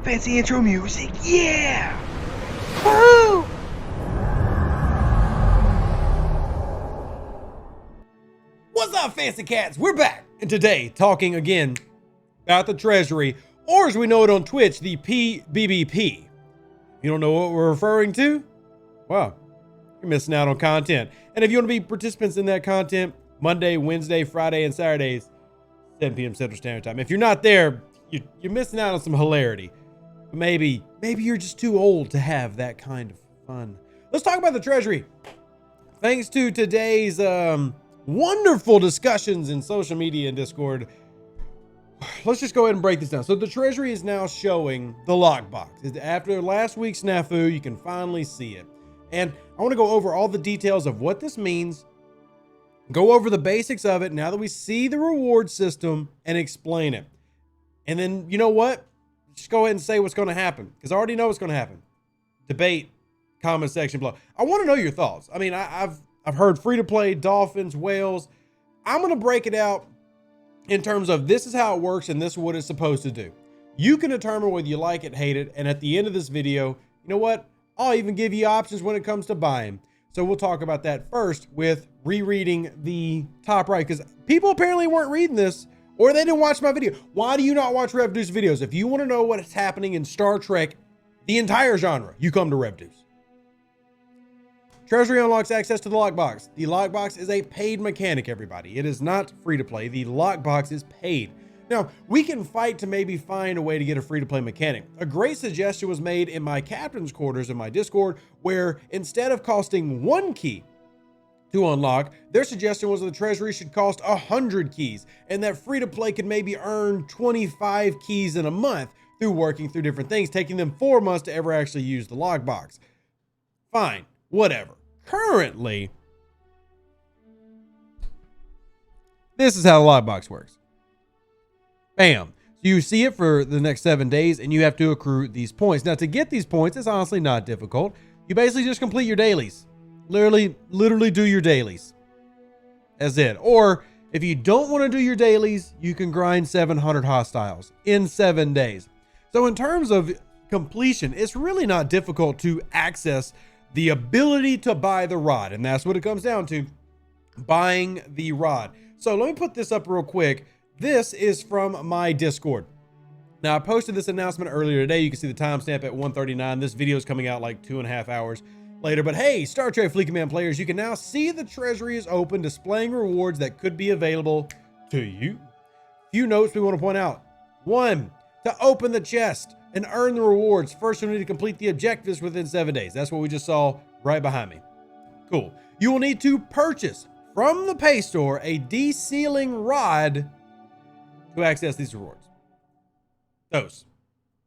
fancy intro music. Yeah! Woo! What's up, fancy cats? We're back, and today talking again about the Treasury, or as we know it on Twitch, the PBBP. You don't know what we're referring to? Well, you're missing out on content. And if you want to be participants in that content, Monday, Wednesday, Friday, and Saturdays, 7 p.m. Central Standard Time. If you're not there, you're missing out on some hilarity. Maybe you're just too old to have that kind of fun. Let's talk about the Treasury. Thanks to today's wonderful discussions in social media and Discord, let's just go ahead and break this down. So the Treasury is now showing the lockbox. After last week's snafu, you can finally see it. And I want to go over all the details of what this means, go over the basics of it now that we see the reward system, and explain it. And then, you know what? Just go ahead and say what's going to happen, because I already know what's going to happen. Debate, comment section below. I want to know your thoughts. I mean, I've heard free-to-play, dolphins, whales. I'm going to break it out in terms of this is how it works and this is what it's supposed to do. You can determine whether you like it, hate it, and at the end of this video, you know what? I'll even give you options when it comes to buying. So we'll talk about that first with rereading the top right, because people apparently weren't reading this or they didn't watch my video. Why do you not watch Rev Deuce videos? If you want to know what is happening in Star Trek, the entire genre, you come to Rev Deuce. Treasury unlocks access to the lockbox. The lockbox is a paid mechanic, everybody. It is not free to play. The lockbox is paid. Now, we can fight to maybe find a way to get a free-to-play mechanic. A great suggestion was made in my captain's quarters in my Discord, where instead of costing 1 key to unlock, their suggestion was that the Treasury should cost 100 keys, and that free-to-play could maybe earn 25 keys in a month through working through different things, taking them 4 months to ever actually use the lockbox. Fine, whatever. Currently, this is how the lockbox works. Bam. So you see it for the next 7 days and you have to accrue these points. Now, to get these points, it's honestly not difficult. You basically just complete your dailies. Literally do your dailies. That's it. Or if you don't want to do your dailies, you can grind 700 hostiles in 7 days. So in terms of completion, it's really not difficult to access the ability to buy the rod. And that's what it comes down to, buying the rod. So let me put this up real quick. This is from my Discord. Now, I posted this announcement earlier today. You can see the timestamp at 1:39. This video is coming out like 2.5 hours later. But hey, Star Trek Fleet Command players, you can now see the Treasury is open, displaying rewards that could be available to you. Few notes we want to point out. 1, to open the chest and earn the rewards, first you'll need to complete the objectives within 7 days. That's what we just saw right behind me. Cool. You will need to purchase from the pay store a Desealing Rod to access these rewards. Those.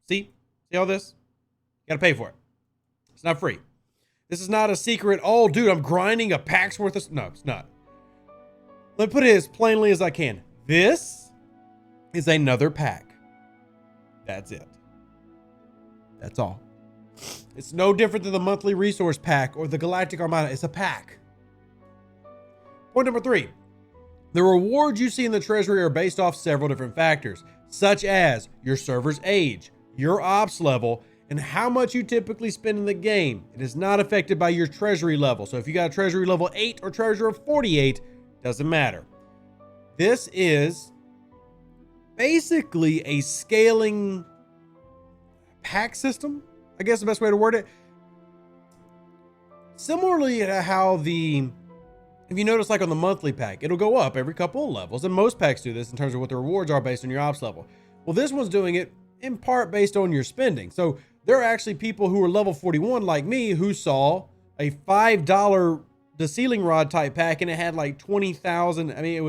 See all this? You gotta pay for it. It's not free. This is not a secret. Oh, dude, I'm grinding a pack's worth of... No, it's not. Let me put it as plainly as I can. This is another pack. That's it. That's all. It's no different than the monthly resource pack or the Galactic Armada. It's a pack. Point number 3. The rewards you see in the Treasury are based off several different factors, such as your server's age, your ops level, and how much you typically spend in the game. It is not affected by your Treasury level. So if you got a Treasury level 8 or Treasury of 48, doesn't matter. This is basically a scaling pack system, I guess the best way to word it. Similarly to how if you notice, like on the monthly pack, it'll go up every couple of levels, and most packs do this in terms of what the rewards are based on your ops level. Well, this one's doing it in part based on your spending. So there are actually people who are level 41 like me who saw a $5 Desealing Rod type pack and it had like 20,000. I mean, it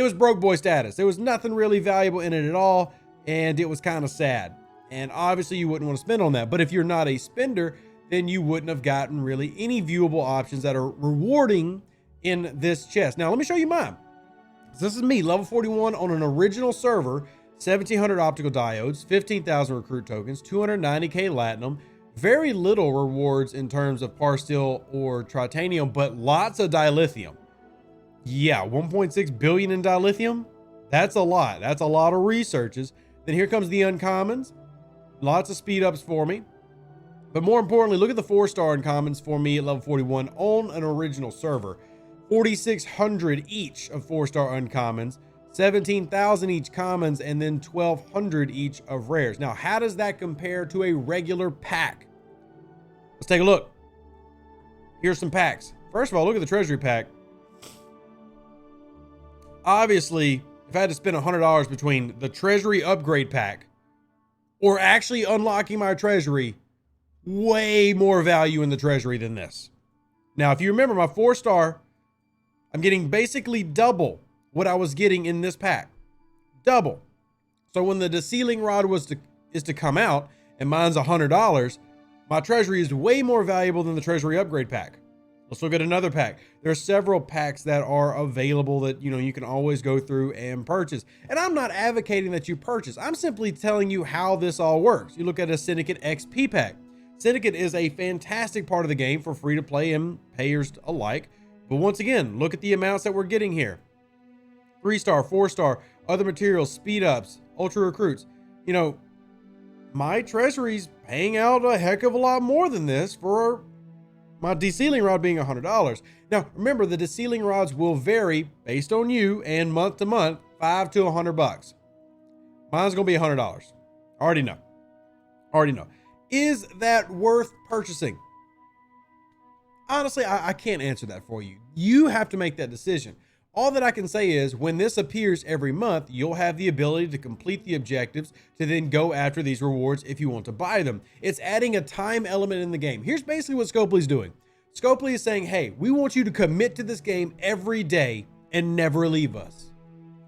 was broke boy status. There was nothing really valuable in it at all, and it was kind of sad. And obviously you wouldn't want to spend on that. But if you're not a spender, then you wouldn't have gotten really any viewable options that are rewarding in this chest. Now, let me show you mine. So this is me, level 41 on an original server, 1,700 optical diodes, 15,000 recruit tokens, 290k latinum, very little rewards in terms of par steel or titanium, but lots of dilithium. Yeah, 1.6 billion in dilithium. That's a lot. That's a lot of researches. Then here comes the uncommons. Lots of speed ups for me. But more importantly, look at the 4-star uncommons for me at level 41 on an original server. 4,600 each of 4-star uncommons, 17,000 each commons, and then 1,200 each of rares. Now, how does that compare to a regular pack? Let's take a look. Here's some packs. First of all, look at the treasury pack. Obviously, if I had to spend $100 between the treasury upgrade pack or actually unlocking my treasury, way more value in the treasury than this. Now, if you remember my 4-star, I'm getting basically double what I was getting in this pack. Double. So when the Desealing Rod is to come out and mine's $100, my treasury is way more valuable than the treasury upgrade pack. Let's look at another pack. There are several packs that are available that, you can always go through and purchase. And I'm not advocating that you purchase. I'm simply telling you how this all works. You look at a Syndicate XP pack. Syndicate is a fantastic part of the game for free to play and payers alike. But once again, look at the amounts that we're getting here. 3-star, 4-star, other materials, speed ups, ultra recruits. My treasury's paying out a heck of a lot more than this for my Desealing Rod being $100. Now, remember, the Desealing Rods will vary based on you and month to month, $5 to $100. Mine's going to be $100. Already know. Is that worth purchasing? Honestly, I can't answer that for you. You have to make that decision. All that I can say is when this appears every month, you'll have the ability to complete the objectives to then go after these rewards if you want to buy them. It's adding a time element in the game. Here's basically what Scopely's doing. Scopely is saying, hey, we want you to commit to this game every day and never leave us.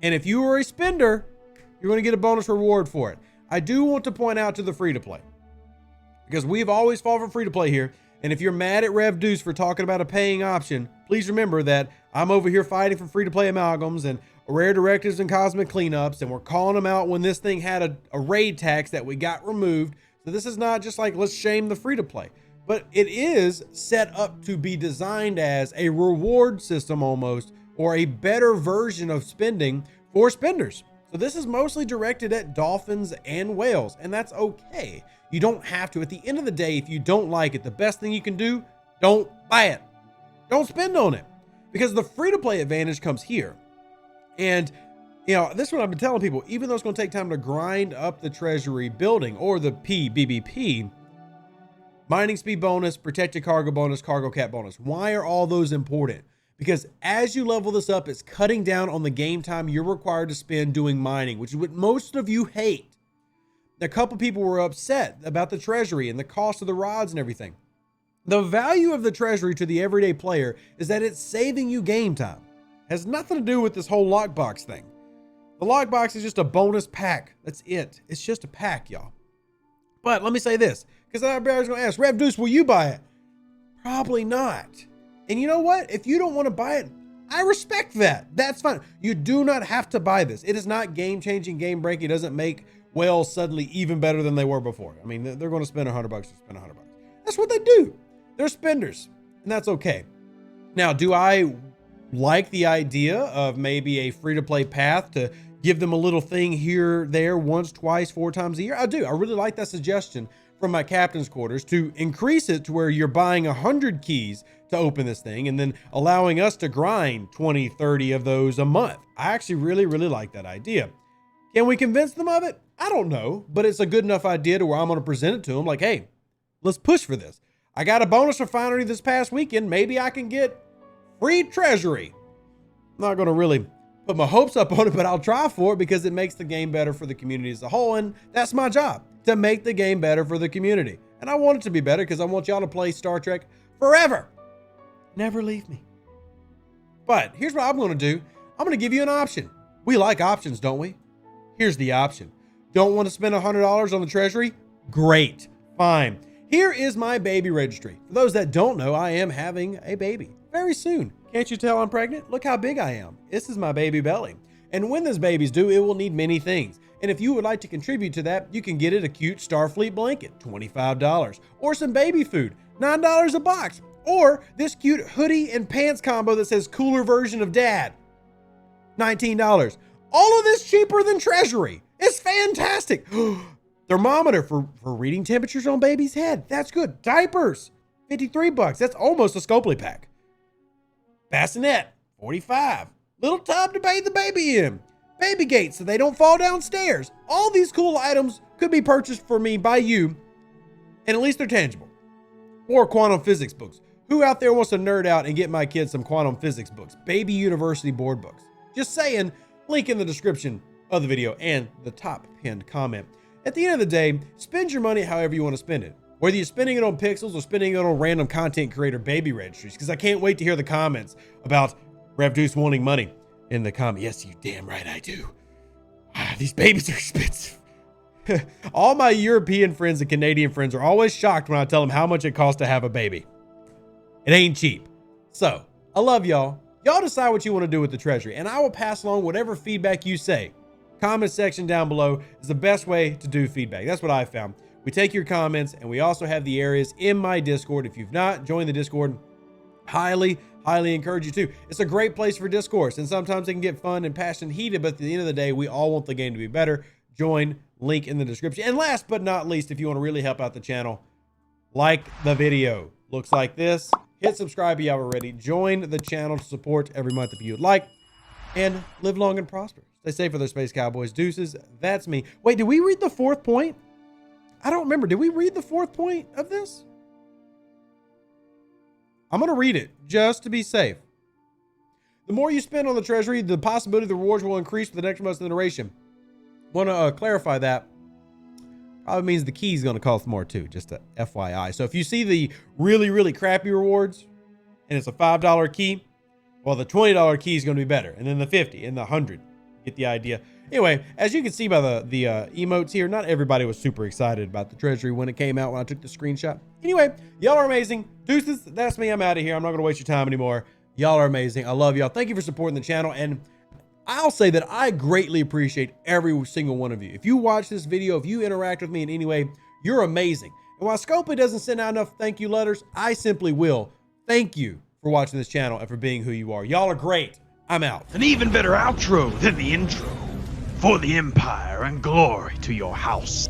And if you are a spender, you're going to get a bonus reward for it. I do want to point out to the free-to-play, because we've always fought for free-to-play here. And if you're mad at Rev Deuce for talking about a paying option, please remember that I'm over here fighting for free-to-play amalgams and rare directives and cosmic cleanups, and we're calling them out when this thing had a raid tax that we got removed. So this is not just like, let's shame the free-to-play. But it is set up to be designed as a reward system almost, or a better version of spending for spenders. So this is mostly directed at dolphins and whales, and that's okay. You don't have to. At the end of the day, if you don't like it, the best thing you can do, don't buy it. Don't spend on it, because the free-to-play advantage comes here. And, this is what I've been telling people, even though it's going to take time to grind up the treasury building or the PBBP, mining speed bonus, protected cargo bonus, cargo cap bonus. Why are all those important? Because as you level this up, it's cutting down on the game time you're required to spend doing mining, which is what most of you hate. A couple people were upset about the treasury and the cost of the rods and everything. The value of the treasury to the everyday player is that it's saving you game time. It has nothing to do with this whole lockbox thing. The lockbox is just a bonus pack. That's it. It's just a pack, y'all. But let me say this, because everybody's going to ask, Rev Deuce, will you buy it? Probably not. And you know what? If you don't want to buy it, I respect that. That's fine. You do not have to buy this. It is not game-changing, game-breaking. It doesn't make whales suddenly even better than they were before. I mean, they're going to spend $100 to spend $100. That's what they do. They're spenders, and that's okay. Now, do I like the idea of maybe a free-to-play path to give them a little thing here, there, once, twice, 4 times a year? I do. I really like that suggestion from my captain's quarters to increase it to where you're buying 100 keys to open this thing and then allowing us to grind 20, 30 of those a month. I actually really, really like that idea. Can we convince them of it? I don't know, but it's a good enough idea to where I'm going to present it to them like, hey, let's push for this. I got a bonus refinery this past weekend. Maybe I can get free treasury. I'm not going to really put my hopes up on it, but I'll try for it because it makes the game better for the community as a whole. And that's my job, to make the game better for the community. And I want it to be better because I want y'all to play Star Trek forever. Never leave me. But here's what I'm going to do. I'm going to give you an option. We like options, don't we? Here's the option. Don't want to spend $100 on the treasury? Great. Fine. Here is my baby registry. For those that don't know, I am having a baby very soon. Can't you tell I'm pregnant? Look how big I am. This is my baby belly. And when this baby's due, it will need many things. And if you would like to contribute to that, you can get it a cute Starfleet blanket, $25, or some baby food, $9 a box, or this cute hoodie and pants combo that says cooler version of dad, $19. All of this cheaper than treasury. It's fantastic. $30 Thermometer for reading temperatures on baby's head. That's good. Diapers, $53. That's almost a Scopely pack. Bassinet, $45. Little tub to bathe the baby in. Baby gates so they don't fall downstairs. All these cool items could be purchased for me by you, and at least they're tangible. Or quantum physics books. Who out there wants to nerd out and get my kids some quantum physics books? Baby University board books. Just saying, link in the description of the video and the top pinned comment. At the end of the day, spend your money however you want to spend it. Whether you're spending it on pixels or spending it on random content creator baby registries, because I can't wait to hear the comments about Rev Deuce wanting money in the comment. Yes, you damn right I do. These babies are expensive. All my European friends and Canadian friends are always shocked when I tell them how much it costs to have a baby. It ain't cheap. So, I love y'all. Y'all decide what you want to do with the Treasury, and I will pass along whatever feedback you say. Comment section down below is the best way to do feedback. That's what I found. We take your comments, and we also have the areas in my Discord. If you've not joined the Discord, highly encourage you to. It's a great place for discourse, and sometimes it can get fun and passionate, heated, but at the end of the day, we all want the game to be better. Join, link in the description. And last but not least, if you want to really help out the channel, like the video. Looks like this. Hit subscribe if you haven't already. Join the channel to support every month if you would like. And live long and prosper. Stay safe for those Space Cowboys. Deuces, that's me. Wait, did we read the fourth point? I don't remember. Did we read the fourth point of this? I'm going to read it just to be safe. The more you spend on the Treasury, the possibility the rewards will increase for the next month's iteration. Want to clarify that. Probably means the key is going to cost more too, just a FYI. So if you see the really crappy rewards and it's a $5 key, well, the $20 key is going to be better. And then the 50 and the 100. Get the idea. Anyway, as you can see by the emotes here, not everybody was super excited about the Treasury when it came out, when I took the screenshot. Anyway, y'all are amazing. Deuces, that's me. I'm out of here. I'm not going to waste your time anymore. Y'all are amazing. I love y'all. Thank you for supporting the channel. And I'll say that I greatly appreciate every single one of you. If you watch this video, if you interact with me in any way, you're amazing. And while Scopely doesn't send out enough thank you letters, I simply will. Thank you for watching this channel and for being who you are. Y'all are great. I'm out. An even better outro than the intro. For the Empire and glory to your house.